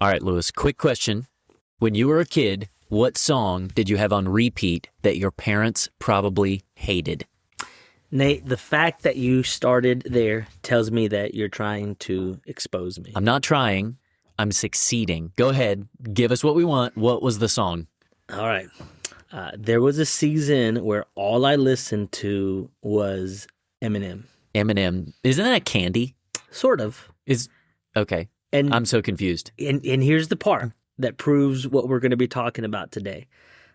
All right, Lewis, quick question. When you were a kid, what song did you have on repeat that your parents probably hated? Nate, the fact that you started there tells me that you're trying to expose me. I'm not trying. I'm succeeding. Go ahead. Give us what we want. What was the song? All right. There was a season where all I listened to was Eminem. Eminem. Isn't that a candy? Sort of. Okay. And I'm so confused. And here's the part that proves what we're going to be talking about today.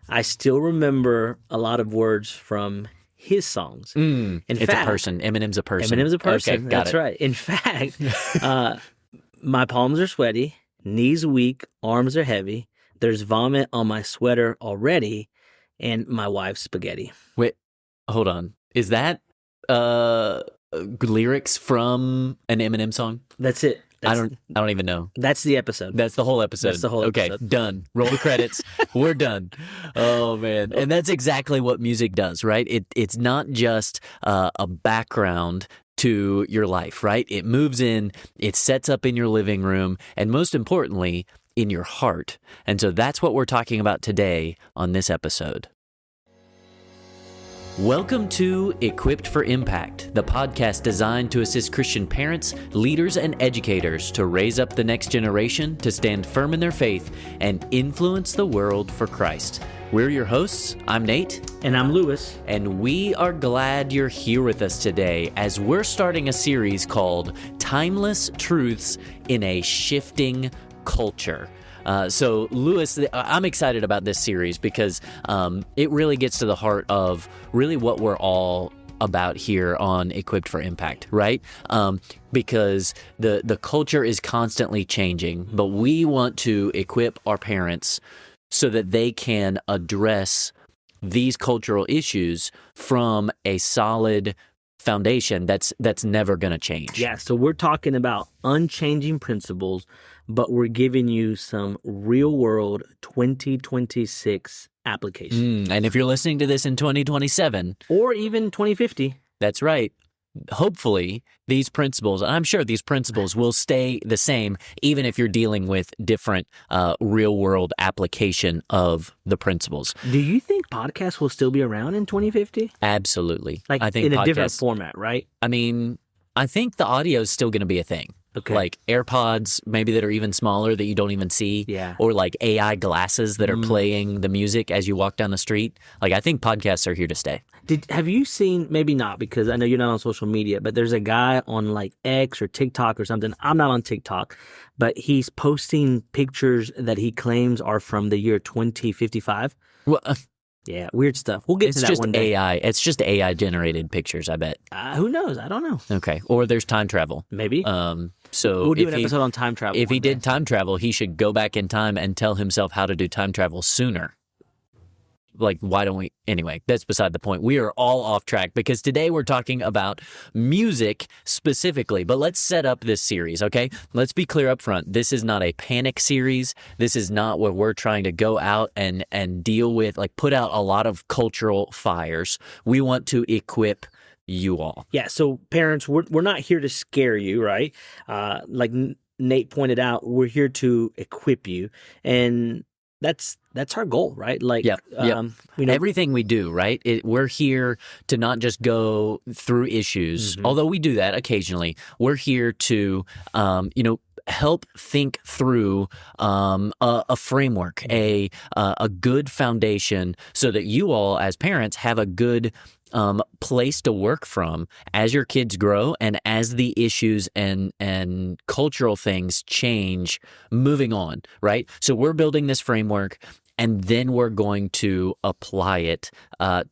I still remember a lot of words from his songs. It's a person. Eminem's a person. Eminem's a person. Okay, got That's it. right. In fact, my palms are sweaty, knees weak, arms are heavy. There's vomit on my sweater already, and my wife's spaghetti. Wait, hold on. Is that lyrics from an Eminem song? That's it. I don't even know. That's the episode. That's the whole episode. That's the whole episode. Okay, done. Roll the credits. We're done. Oh, man. And that's exactly what music does, right? It's not just a background to your life, right? It moves in, it sets up in your living room, and most importantly, in your heart. And so that's what we're talking about today on this episode. Welcome to Equipped for Impact, the podcast designed to assist Christian parents, leaders, and educators to raise up the next generation to stand firm in their faith and influence the world for Christ. We're your hosts. I'm Nate. And I'm Lewis. And we are glad you're here with us today as we're starting a series called Timeless Truths in a Shifting Culture. So, Lewis, I'm excited about this series because it really gets to the heart of really what we're all about here on Equipped for Impact, right? Because the culture is constantly changing, but we want to equip our parents so that they can address these cultural issues from a solid foundation that's never going to change. Yeah, so we're talking about unchanging principles, but we're giving you some real-world 2026 applications. And if you're listening to this in 2027... or even 2050. That's right. Hopefully, these principles, and I'm sure these principles will stay the same, even if you're dealing with different real-world application of the principles. Do you think podcasts will still be around in 2050? Absolutely. Like I think in a podcasts, different format, right? I mean, I think the audio is still going to be a thing. Okay. Like AirPods, maybe that are even smaller that you don't even see. Yeah. Or like AI glasses that are playing the music as you walk down the street. Like, I think podcasts are here to stay. Have you seen, maybe not because I know you're not on social media, but there's a guy on like X or TikTok or something. I'm not on TikTok, but he's posting pictures that he claims are from the year 2055. Well, Yeah, weird stuff. We'll get to that one day. AI. It's just AI generated pictures, I bet. Who knows? I don't know. Okay. Or there's time travel. Maybe. So we'll do an episode on time travel. If he did time travel, he should go back in time and tell himself how to do time travel sooner. Like, why don't we? Anyway, that's beside the point. We are all off track because today we're talking about music specifically. But let's set up this series, okay? Let's be clear up front. This is not a panic series. This is not where we're trying to go out and deal with, like, put out a lot of cultural fires. We want to equip you all. Yeah, so parents, we're not here to scare you, right? Like Nate pointed out, we're here to equip you. And that's our goal, right? Like, everything we do, right? We're here to not just go through issues, although we do that occasionally. We're here to, help think through a framework, a good foundation, so that you all, as parents, have a good place to work from as your kids grow and as the issues and cultural things change moving on, right? So we're building this framework and then we're going to apply it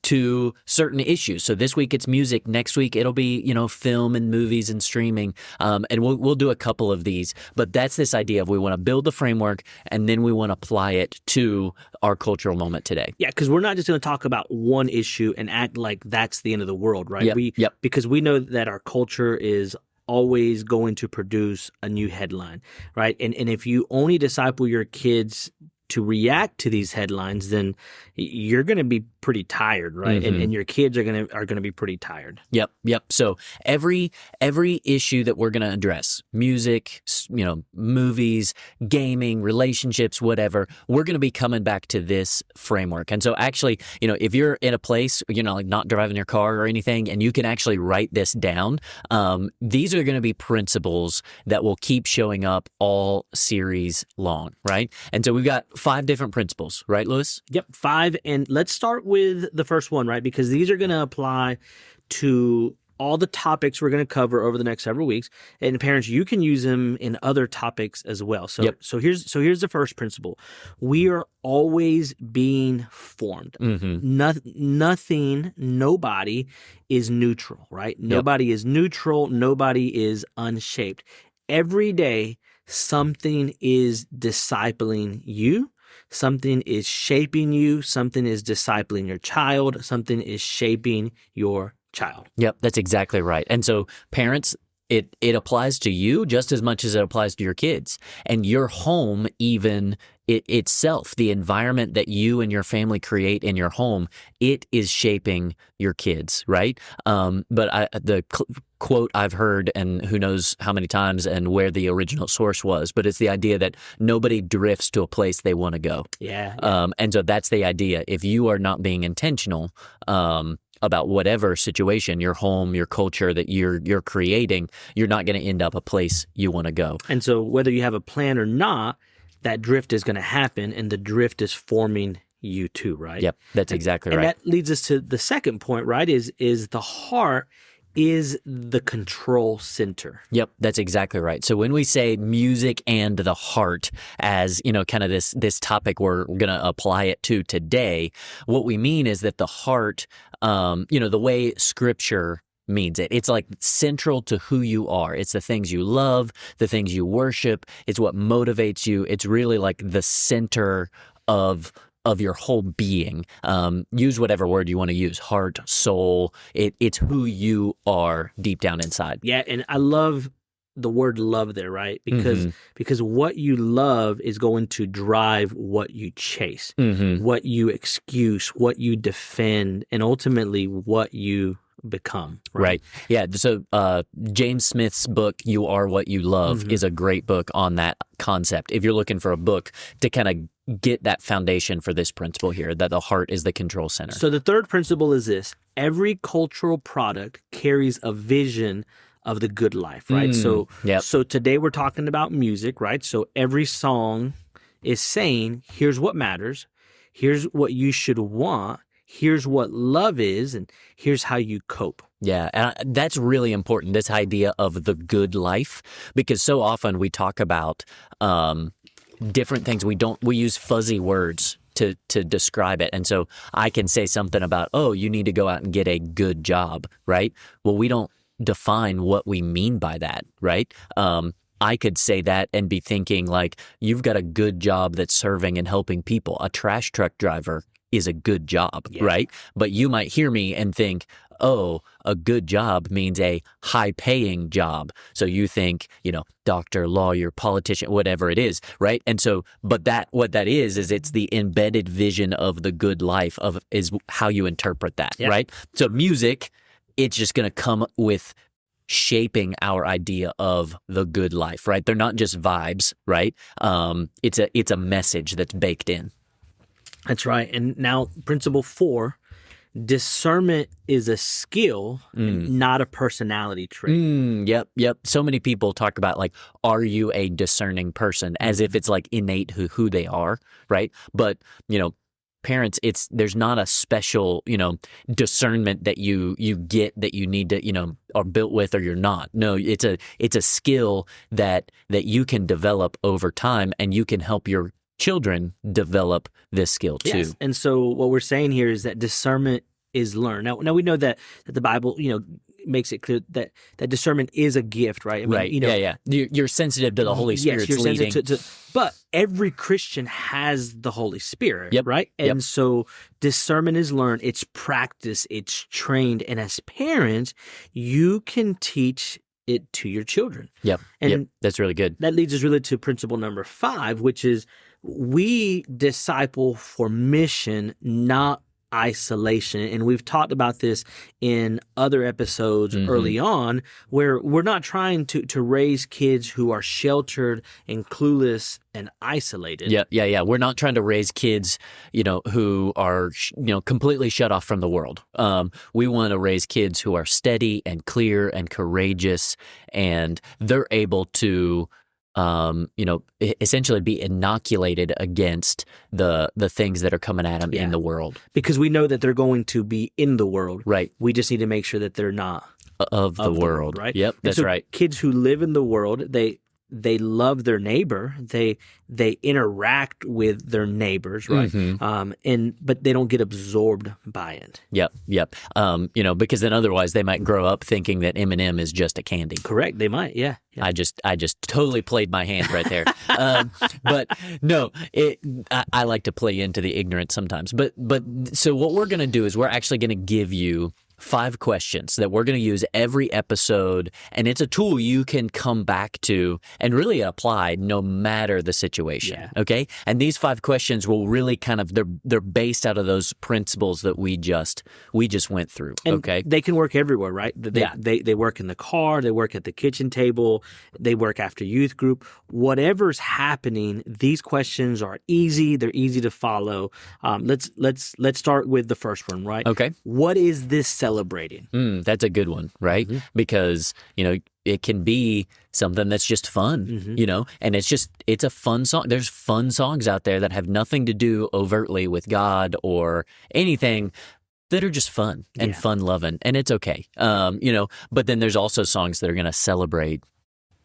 to certain issues. So this week it's music. Next week it'll be, film and movies and streaming. And we'll do a couple of these. But that's this idea of we want to build the framework and then we want to apply it to our cultural moment today. Yeah, because we're not just going to talk about one issue and act like that's the end of the world, right? Yep. Because we know that our culture is always going to produce a new headline, right? And if you only disciple your kids to react to these headlines, then you're going to be pretty tired, right? And your kids are going to be pretty tired. Yep. So every issue that we're going to address, music, movies, gaming, relationships, whatever, we're going to be coming back to this framework. And so actually, if you're in a place, like not driving your car or anything, and you can actually write this down, these are going to be principles that will keep showing up all series long, right? And so we've got 5 different principles, right, Lewis? Yep, 5. And let's start with the first one, right? Because these are going to apply to all the topics we're going to cover over the next several weeks. And parents, you can use them in other topics as well. So here's the first principle. We are always being formed. Nothing, nobody is neutral, right? Nobody is neutral. Nobody is unshaped. Every day, something is discipling you. Something is shaping you. Something is discipling your child. Something is shaping your child. Yep, that's exactly right. And so parents, it applies to you just as much as it applies to your kids. And your home, even itself, the environment that you and your family create in your home, it is shaping your kids, right? But the quote I've heard, and who knows how many times and where the original source was, but it's the idea that nobody drifts to a place they want to go. Yeah. And so that's the idea. If you are not being intentional about whatever situation, your home, your culture that you're creating, you're not going to end up a place you want to go. And so whether you have a plan or not, that drift is going to happen, and the drift is forming you too, right? Yep, that's exactly right. And that leads us to the second point, right? Is the heart is the control center. Yep, that's exactly right. So when we say music and the heart as, kind of this topic we're going to apply it to today, what we mean is that the heart, the way Scripture means it. It's like central to who you are. It's the things you love, the things you worship. It's what motivates you. It's really like the center of your whole being. Use whatever word you want to use, heart, soul. It's who you are deep down inside. Yeah, and I love the word love there, right? Because what you love is going to drive what you chase, what you excuse, what you defend, and ultimately what you become. Right. Yeah. So James Smith's book, You Are What You Love, is a great book on that concept. If you're looking for a book to kind of get that foundation for this principle here, that the heart is the control center. So the third principle is this: every cultural product carries a vision of the good life, right? So today we're talking about music, right? So every song is saying, here's what matters, here's what you should want, here's what love is, and here's how you cope. Yeah, and that's really important, this idea of the good life, because so often we talk about different things. We use fuzzy words to describe it. And so I can say something about, you need to go out and get a good job, right? Well, we don't define what we mean by that, right? I could say that and be thinking like, you've got a good job that's serving and helping people. A trash truck driver is a good job, right? But you might hear me and think, a good job means a high-paying job. So you think, doctor, lawyer, politician, whatever it is, right? And so, but what that is it's the embedded vision of the good life is how you interpret that, right? So music, it's just going to come with shaping our idea of the good life, right? They're not just vibes, right? It's a message that's baked in. That's right. And now principle 4, discernment is a skill, not a personality trait. Yep. So many people talk about like, are you a discerning person? As if it's like innate who they are, right? But, parents, there's not a special, discernment that you get that you need to, are built with or you're not. No, it's a skill that you can develop over time, and you can help your children develop this skill too. Yes. And so what we're saying here is that discernment is learned. Now we know that the Bible, makes it clear that discernment is a gift, right? I mean, right. Yeah. You're sensitive to the Holy Spirit's leading. But every Christian has the Holy Spirit, right? And so discernment is learned, it's practiced, it's trained. And as parents, you can teach it to your children. Yep. And that's really good. that leads us really to principle number 5, which is we disciple for mission, not isolation. And we've talked about this in other episodes early on, where we're not trying to raise kids who are sheltered and clueless and isolated. Yeah. We're not trying to raise kids, who are, completely shut off from the world. We want to raise kids who are steady and clear and courageous, and they're able to essentially be inoculated against the things that are coming at them in the world. Because we know that they're going to be in the world. Right. We just need to make sure that they're not of the world. Right. Yep. That's right. Kids who live in the world, they love their neighbor. They interact with their neighbors, right? But they don't get absorbed by it. Yep. Because then otherwise they might grow up thinking that M&M is just a candy. Correct. They might. Yeah. I just totally played my hand right there. But no, I like to play into the ignorance sometimes. But so what we're going to do is we're actually going to give you 5 questions that we're going to use every episode, and it's a tool you can come back to and really apply no matter the situation. Yeah. Okay, and these 5 questions will really kind of they're based out of those principles that we just went through. And okay, they can work everywhere, right? They work in the car, they work at the kitchen table, they work after youth group. Whatever's happening, these questions are easy. They're easy to follow. Let's start with the first one, right? Okay, what is this celebrating? That's a good one, right? Because, it can be something that's just fun, and it's a fun song. There's fun songs out there that have nothing to do overtly with God or anything, that are just fun and fun loving, and it's okay. But then there's also songs that are going to celebrate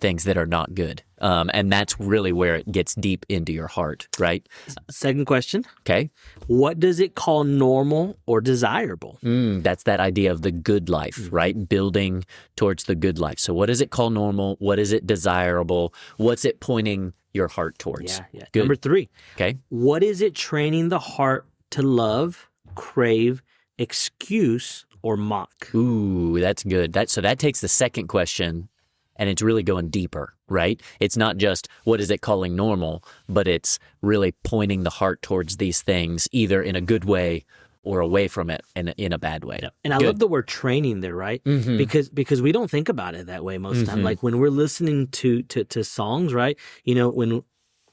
things that are not good. And that's really where it gets deep into your heart, right? Second question. Okay. What does it call normal or desirable? That's that idea of the good life, right? Building towards the good life. So what does it call normal? What is it desirable? What's it pointing your heart towards? Yeah. Good. Number 3. Okay. What is it training the heart to love, crave, excuse, or mock? Ooh, that's good. So that takes the second question, and it's really going deeper, right? It's not just what is it calling normal, but it's really pointing the heart towards these things, either in a good way or away from it in a bad way. Yep. And I love the word training there, right? Because we don't think about it that way most of the time. Like when we're listening to songs, right?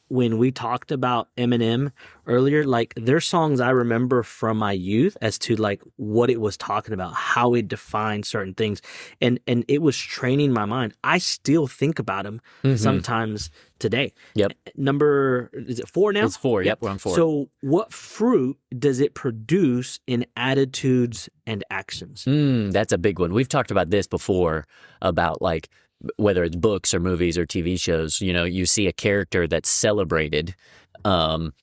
When we talked about Eminem earlier, like there's songs I remember from my youth as to like what it was talking about, how it defined certain things, and it was training my mind. I still think about them sometimes today. Yep. Is it 4 now? It's 4. Yep, we're on 4. So what fruit does it produce in attitudes and actions? That's a big one. We've talked about this before, about like whether it's books or movies or TV shows. You see a character that's celebrated, and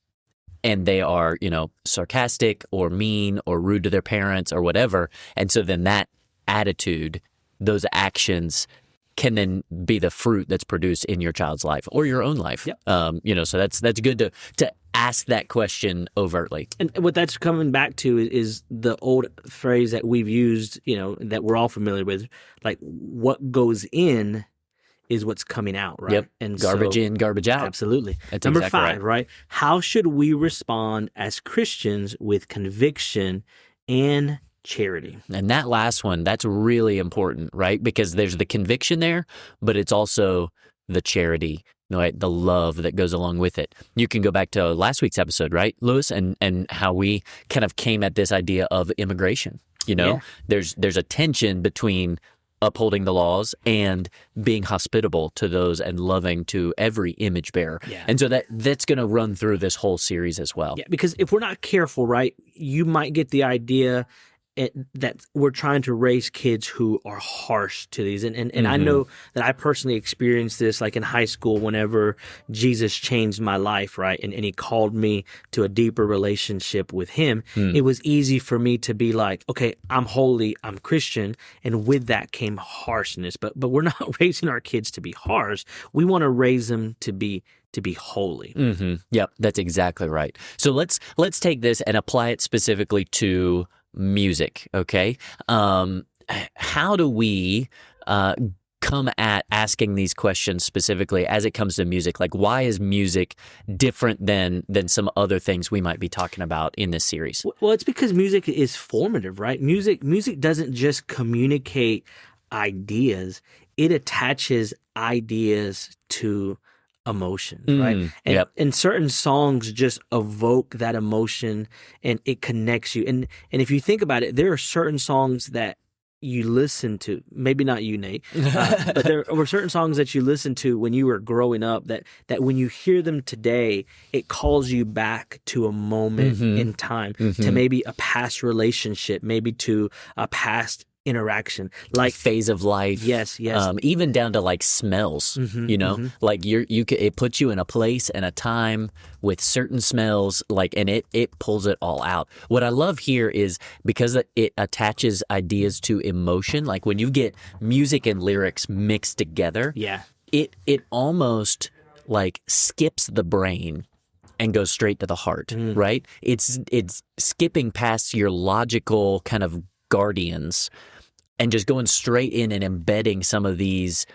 they are, sarcastic or mean or rude to their parents or whatever. And so then that attitude, those actions can then be the fruit that's produced in your child's life or your own life. Yep. So that's good to ask that question overtly. And what that's coming back to is the old phrase that we've used, that we're all familiar with, like what goes in is what's coming out, right? Yep. And garbage in, garbage out. Absolutely. That's Number exactly 5, right? How should we respond as Christians with conviction and charity? And that last one, that's really important, right? Because there's the conviction there, but it's also the charity, right? The love that goes along with it. You can go back to last week's episode, right, Lewis, and how we kind of came at this idea of immigration. There's a tension between upholding the laws and being hospitable to those and loving to every image bearer. Yeah. And so that's going to run through this whole series as well. Yeah, because if we're not careful, right, you might get the idea that we're trying to raise kids who are harsh to these. And I know that I personally experienced this like in high school whenever Jesus changed my life, right? And he called me to a deeper relationship with him. It was easy for me to be like, okay, I'm holy, I'm Christian. And with that came harshness. But we're not raising our kids to be harsh. We want to raise them to be holy. Yep, that's exactly right. So let's take this and apply it specifically to music, okay? How do we come at asking these questions specifically as it comes to music. Like, why is music different than some other things we might be talking about in this series? Well, it's because music is formative, right? Music doesn't just communicate ideas; it attaches ideas to emotions, right? And certain songs just evoke that emotion, and it connects you. And if you think about it, there are certain songs that you listen to, maybe not you, Nate, but there were certain songs that you listened to when you were growing up that when you hear them today, it calls you back to a moment in time, to maybe a past relationship, maybe to a past interaction, like phase of life. Yes. Even down to like smells, like it puts you in a place and a time with certain smells, like, and it pulls it all out. What I love here is because it attaches ideas to emotion. Like when you get music and lyrics mixed together, it almost like skips the brain and goes straight to the heart, right? It's skipping past your logical kind of guardians and just going straight in and embedding some of these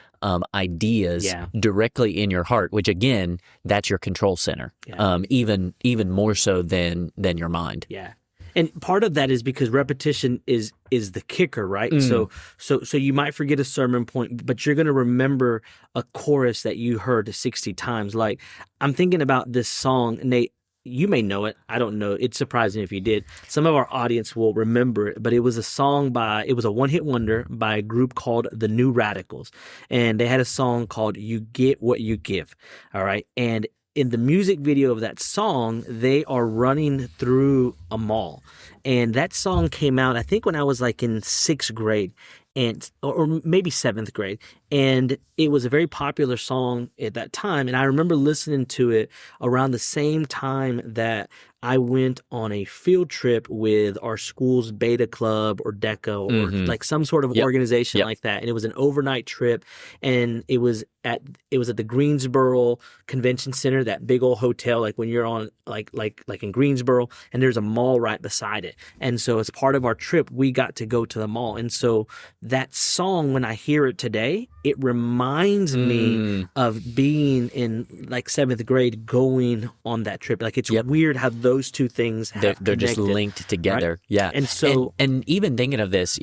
ideas directly in your heart, which again, that's your control center, even more so than your mind. Yeah. And part of that is because repetition is the kicker, right? So you might forget a sermon point, but you're going to remember a chorus that you heard 60 times. Like, I'm thinking about this song, Nate. You may know it. I don't know. It's surprising if you did. Some of our audience will remember it, but it was a one-hit wonder by a group called The New Radicals. And they had a song called You Get What You Give. All right. And in the music video of that song, they are running through a mall. And that song came out, I think, when I was like in 6th grade. Or maybe 7th grade. And it was a very popular song at that time. And I remember listening to it around the same time that I went on a field trip with our school's Beta Club or DECA or like some sort of organization like that. And it was an overnight trip. And it was at the Greensboro Convention Center, that big old hotel, like when you're on like in Greensboro, and there's a mall right beside it. And so as part of our trip, we got to go to the mall. And so that song, when I hear it today, it reminds me of being in like 7th grade going on that trip. Like, it's weird how those two things have they're just linked together. Right? Yeah. And so, and even thinking of this,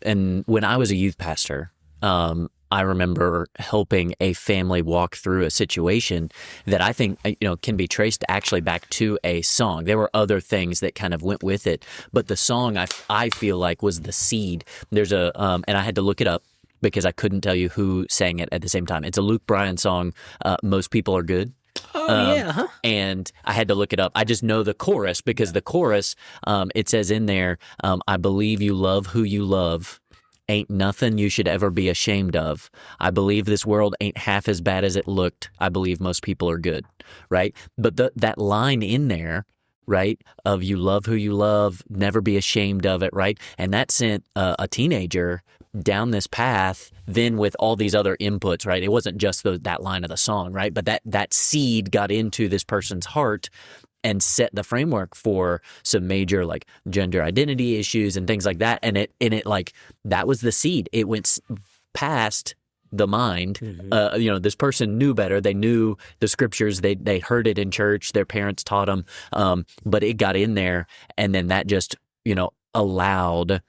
and when I was a youth pastor, I remember helping a family walk through a situation that I think, can be traced actually back to a song. There were other things that kind of went with it, but the song I feel like was the seed. There's and I had to look it up because I couldn't tell you who sang it at the same time. It's a Luke Bryan song, Most People Are Good. And I had to look it up. I just know the chorus because the chorus, it says in there, I believe you love who you love. Ain't nothing you should ever be ashamed of. I believe this world ain't half as bad as it looked. I believe most people are good, right? But that line in there, right, of you love who you love, never be ashamed of it, right? And that sent a teenager down this path then with all these other inputs, right? It wasn't just that line of the song, right? But that seed got into this person's heart and set the framework for some major like gender identity issues and things like that. And it like, that was the seed. It went past the mind. This person knew better. They knew the scriptures. They heard it in church. Their parents taught them. But it got in there, and then that just, allowed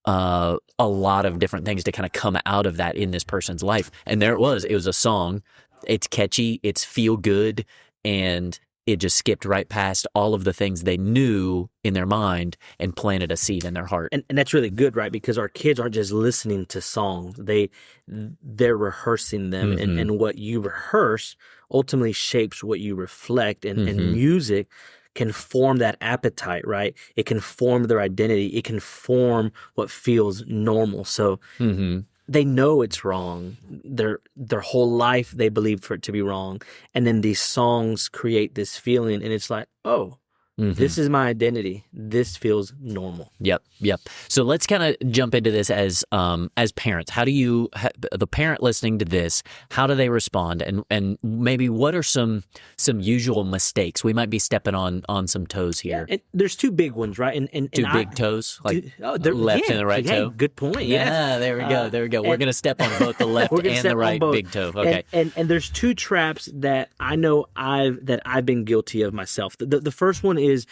a lot of different things to kind of come out of that in this person's life. And there it was a song. It's catchy. It's feel good. And it just skipped right past all of the things they knew in their mind and planted a seed in their heart. And that's really good, right? Because our kids aren't just listening to songs. They're rehearsing them. And what you rehearse ultimately shapes what you reflect. And music can form that appetite, right? It can form their identity. It can form what feels normal. So they know it's wrong. Their whole life they believe for it to be wrong. And then these songs create this feeling, and it's like, oh, This is my identity. This feels normal. Yep. So let's kind of jump into this as parents. How do you, the parent listening to this, how do they respond? And maybe what are some usual mistakes? We might be stepping on some toes here. And there's two big ones, right? And two big toes, like left and the right toe. Good point. Yeah, there we go. We're going to step on both the left and the right big toe. Okay. And there's two traps that I know I've been guilty of myself. The first one is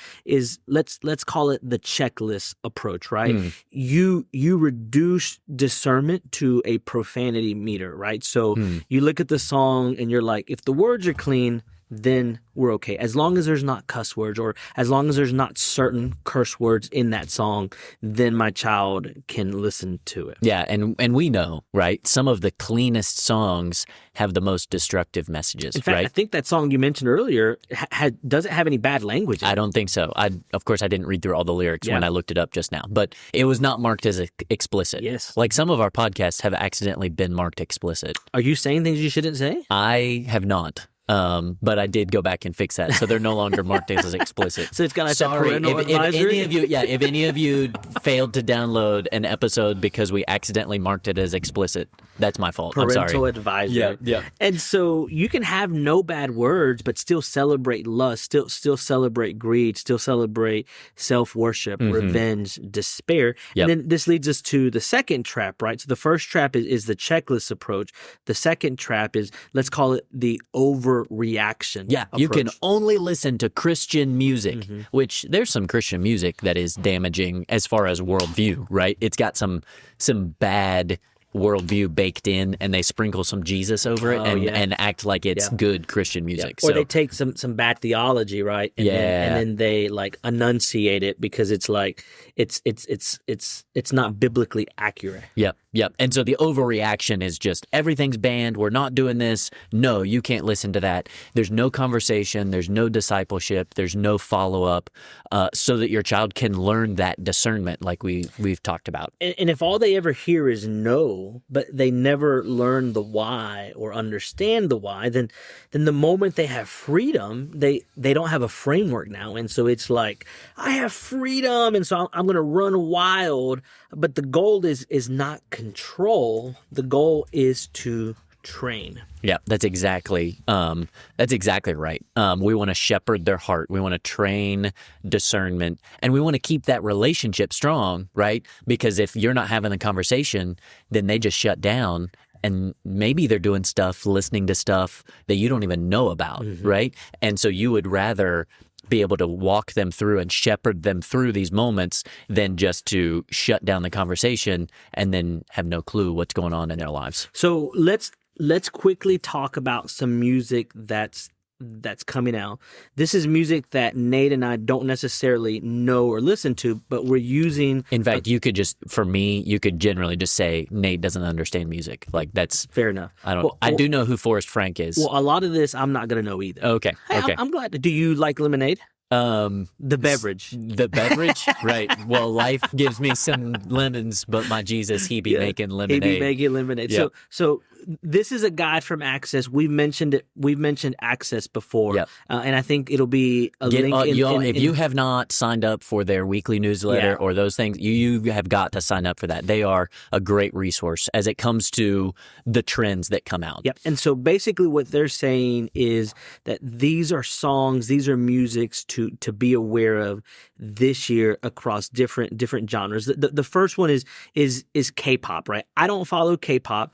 let's call it the checklist approach, right? You reduce discernment to a profanity meter, right? So you look at the song and you're like, if the words are clean, then we're okay. As long as there's not cuss words, or as long as there's not certain curse words in that song, then my child can listen to it. Yeah, and we know, right? Some of the cleanest songs have the most destructive messages, in fact, right? I think that song you mentioned earlier doesn't have any bad language in it. I don't think so. Of course, I didn't read through all the lyrics when I looked it up just now, but it was not marked as explicit. Yes. Like some of our podcasts have accidentally been marked explicit. Are you saying things you shouldn't say? I have not. But I did go back and fix that, so they're no longer marked as explicit. So it's got like sorry parental if advisory? if any of you failed to download an episode because we accidentally marked it as explicit, that's my fault. I'm sorry. Parental advisory. Yeah. And so you can have no bad words, but still celebrate lust, still celebrate greed, still celebrate self-worship, revenge, despair. Yep. And then this leads us to the second trap, right? So the first trap is the checklist approach. The second trap is, let's call it the overreaction approach. You can only listen to Christian music, which there's some Christian music that is damaging as far as worldview, right? It's got some bad worldview baked in, and they sprinkle some Jesus over it and act like it's good Christian music. Or they take some bad theology, right? And then they like enunciate it because it's like it's not biblically accurate. Yep. And so the overreaction is just everything's banned. We're not doing this. No, you can't listen to that. There's no conversation. There's no discipleship. There's no follow-up so that your child can learn that discernment like we've talked about. And if all they ever hear is no, but they never learn the why or understand the why, then the moment they have freedom, they don't have a framework now. And so it's like, I have freedom, and so I'm going to run wild. But the goal is not control. The goal is to train. Yeah, that's exactly right. We want to shepherd their heart. We want to train discernment, and we want to keep that relationship strong, right? Because if you're not having the conversation, then they just shut down, and maybe they're doing stuff, listening to stuff that you don't even know about, right? And so you would rather be able to walk them through and shepherd them through these moments than just to shut down the conversation and then have no clue what's going on in their lives. So let's quickly talk about some music that's coming out. This is music that Nate and I don't necessarily know or listen to, but we're using. In fact, you could generally just say Nate doesn't understand music. Like that's fair enough. I do know who Forrest Frank is. Well, a lot of this I'm not going to know either. Okay. I'm glad. Do you like lemonade? The beverage. Right. Well, life gives me some lemons, but my Jesus, he be making lemonade. He be making lemonade. Yep. So this is a guide from Access. We've mentioned it. We've mentioned Access before, and I think it'll be a link. If you have not signed up for their weekly newsletter or those things, you have got to sign up for that. They are a great resource as it comes to the trends that come out. Yep. And so basically, what they're saying is that these are songs, these are musics to be aware of this year across different genres. The first one is K-pop, right? I don't follow K-pop.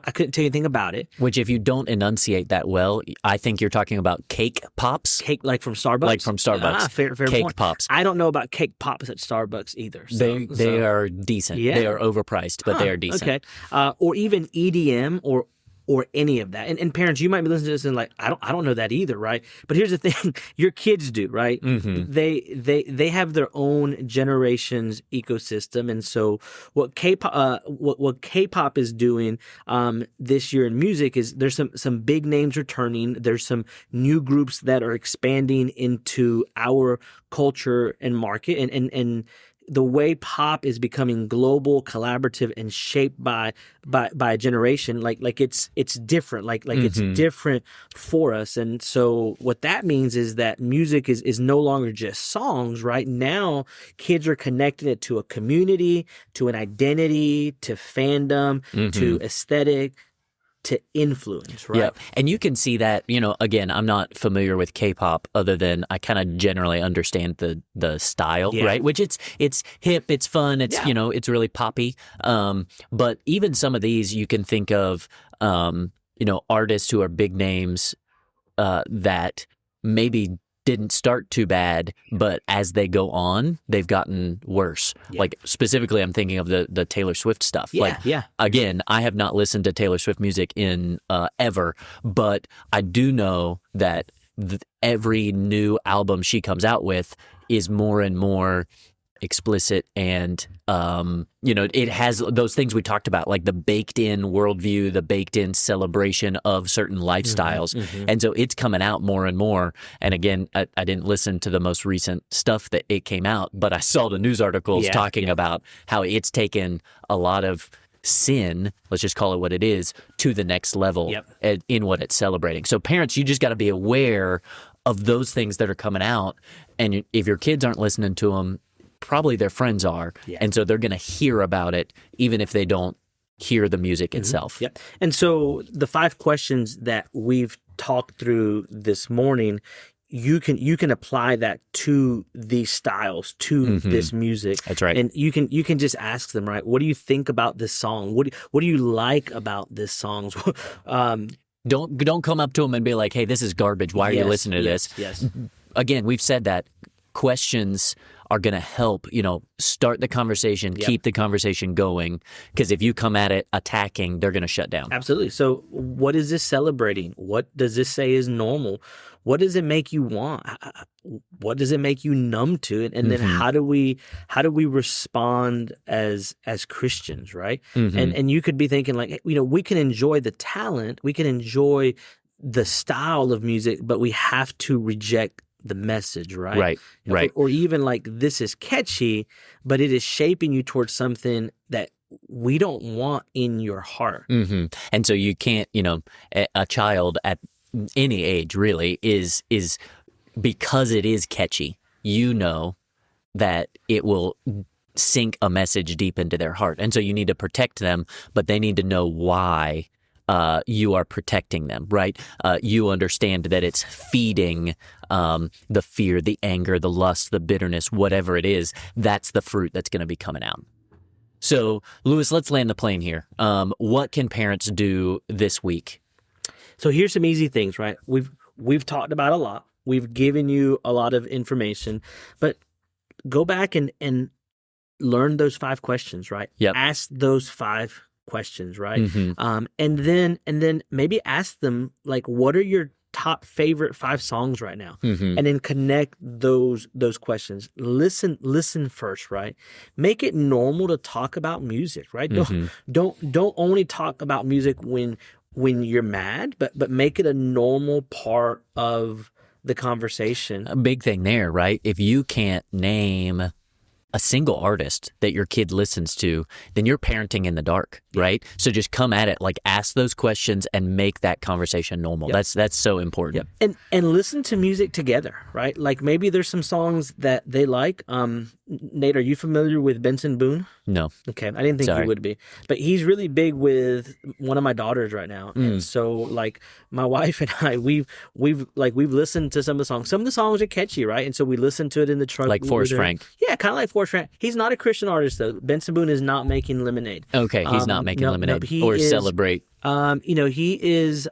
I couldn't tell you anything about it. Which, if you don't enunciate that well, I think you're talking about cake pops. Cake, like from Starbucks? Like from Starbucks. Fair cake point. Pops. I don't know about cake pops at Starbucks either. They are decent. Yeah. They are overpriced, but they are decent. Okay. Or even EDM or any of that. And parents, you might be listening to this and like, I don't know that either, right? But here's the thing, your kids do, right? They have their own generation's ecosystem. And so what K-pop is doing this year in music is there's some big names returning. There's some new groups that are expanding into our culture and market. And the way pop is becoming global, collaborative, and shaped by a generation, like it's different, like it's different for us. And so what that means is that music is no longer just songs. Right now, kids are connecting it to a community, to an identity, to fandom, to aesthetic, to influence, right? Yeah. And you can see that, again, I'm not familiar with K-pop other than I kind of generally understand the style, right? Which it's hip, it's fun, it's, it's really poppy. But even some of these you can think of, artists who are big names that maybe didn't start too bad, but as they go on, they've gotten worse. Like specifically, I'm thinking of the Taylor Swift stuff. Again, I have not listened to Taylor Swift music in ever, but I do know that every new album she comes out with is more and more explicit, and it has those things we talked about, like the baked-in worldview, the baked-in celebration of certain lifestyles, and so it's coming out more and more. And again, I didn't listen to the most recent stuff that it came out, but I saw the news articles talking about how it's taken a lot of sin, let's just call it what it is, to the next level in what it's celebrating. So parents, you just got to be aware of those things that are coming out, and if your kids aren't listening to them, probably their friends are, and so they're going to hear about it even if they don't hear the music itself. And so the 5 questions that we've talked through this morning, you can apply that to these styles, to this music. That's right. And you can just ask them, right? What do you think about this song? What do you like about this song? Don't come up to them and be like, "Hey, this is garbage. Why are you listening to this?" Yes. Again, we've said that questions are going to help, start the conversation, keep the conversation going. Because if you come at it attacking, they're going to shut down. Absolutely. So what is this celebrating? What does this say is normal? What does it make you want? What does it make you numb to it? And then how do we respond as Christians, right? And you could be thinking like, we can enjoy the talent, we can enjoy the style of music, but we have to reject the message, right? Right. Or even like, this is catchy, but it is shaping you towards something that we don't want in your heart. And so you can't, a child at any age really is because it is catchy, that it will sink a message deep into their heart. And so you need to protect them, but they need to know why you are protecting them, right? You understand that it's feeding the fear, the anger, the lust, the bitterness, whatever it is. That's the fruit that's going to be coming out. So, Lewis, let's land the plane here. What can parents do this week? So here's some easy things, right? We've talked about a lot. We've given you a lot of information, but go back and learn those 5 questions, right? Ask those 5 questions, right? And then maybe ask them, like, what are your top favorite 5 songs right now? And then connect those questions. Listen first, right? Make it normal to talk about music, right? Don't only talk about music when you're mad, but make it a normal part of the conversation. A big thing there, right? If you can't name a single artist that your kid listens to, then you're parenting in the dark, right? So just come at it, like ask those questions and make that conversation normal. That's so important. And listen to music together, right? Like maybe there's some songs that they like. Nate, are you familiar with Benson Boone? No. Okay, I didn't think you would be, but he's really big with one of my daughters right now, and so like my wife and I, we've listened to some of the songs. Some of the songs are catchy, right? And so we listen to it in the truck, like Forrest Frank. Yeah, kind of like Forrest Frank. He's not a Christian artist though. Benson Boone is not making lemonade. Okay, he's not making lemonade or celebrate. He is.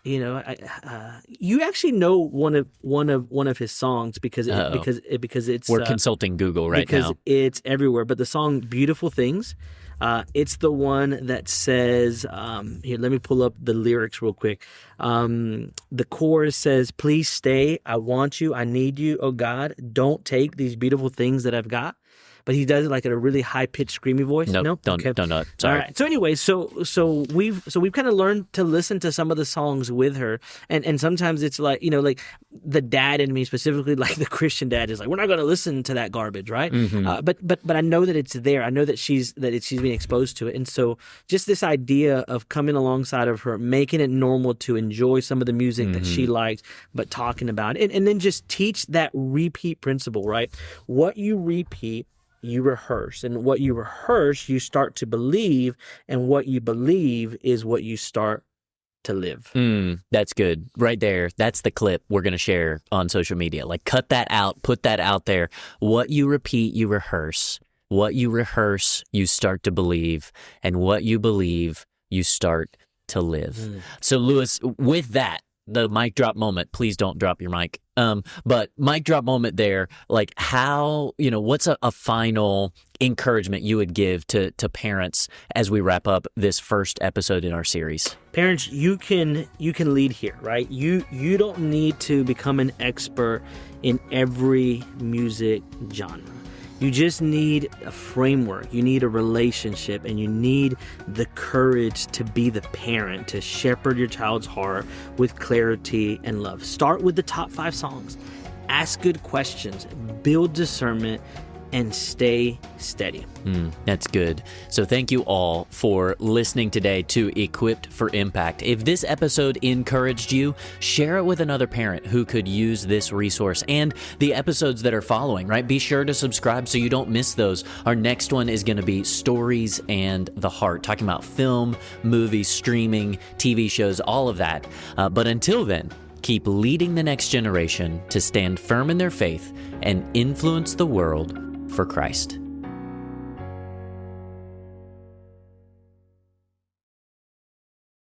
You actually know one of his songs because it's we're consulting Google right now because it's everywhere. But the song "Beautiful Things," it's the one that says, here, let me pull up the lyrics real quick. The chorus says, "Please stay. I want you. I need you. Oh God, don't take these beautiful things that I've got. but he does it like at a really high pitched screamy voice. Nope, No, don't know it. Sorry. All right. So anyway, so we've kind of learned to listen to some of the songs with her, and sometimes it's like, like the dad in me specifically, like the Christian dad is like, we're not going to listen to that garbage, right? But I know that it's there. I know that she's being exposed to it, and so just this idea of coming alongside of her, making it normal to enjoy some of the music that she likes, but talking about it, and then just teach that repeat principle, right? What you repeat, you rehearse, and what you rehearse, you start to believe, and what you believe is what you start to live. That's good. Right there. That's the clip we're going to share on social media. Like, cut that out, put that out there. What you repeat, you rehearse. What you rehearse, you start to believe, and what you believe, you start to live. So, Lewis, with that, the mic drop moment, please don't drop your mic. But mic drop moment there, like how, what's a final encouragement you would give to parents as we wrap up this first episode in our series? Parents, you can lead here, right? You don't need to become an expert in every music genre. You just need a framework, you need a relationship, and you need the courage to be the parent, to shepherd your child's heart with clarity and love. Start with the top 5 songs. Ask good questions, build discernment, and stay steady. That's good. So thank you all for listening today to Equipped for Impact. If this episode encouraged you, share it with another parent who could use this resource and the episodes that are following, right? Be sure to subscribe so you don't miss those. Our next one is going to be Stories and the Heart, talking about film, movies, streaming, TV shows, all of that. But until then, keep leading the next generation to stand firm in their faith and influence the world for Christ.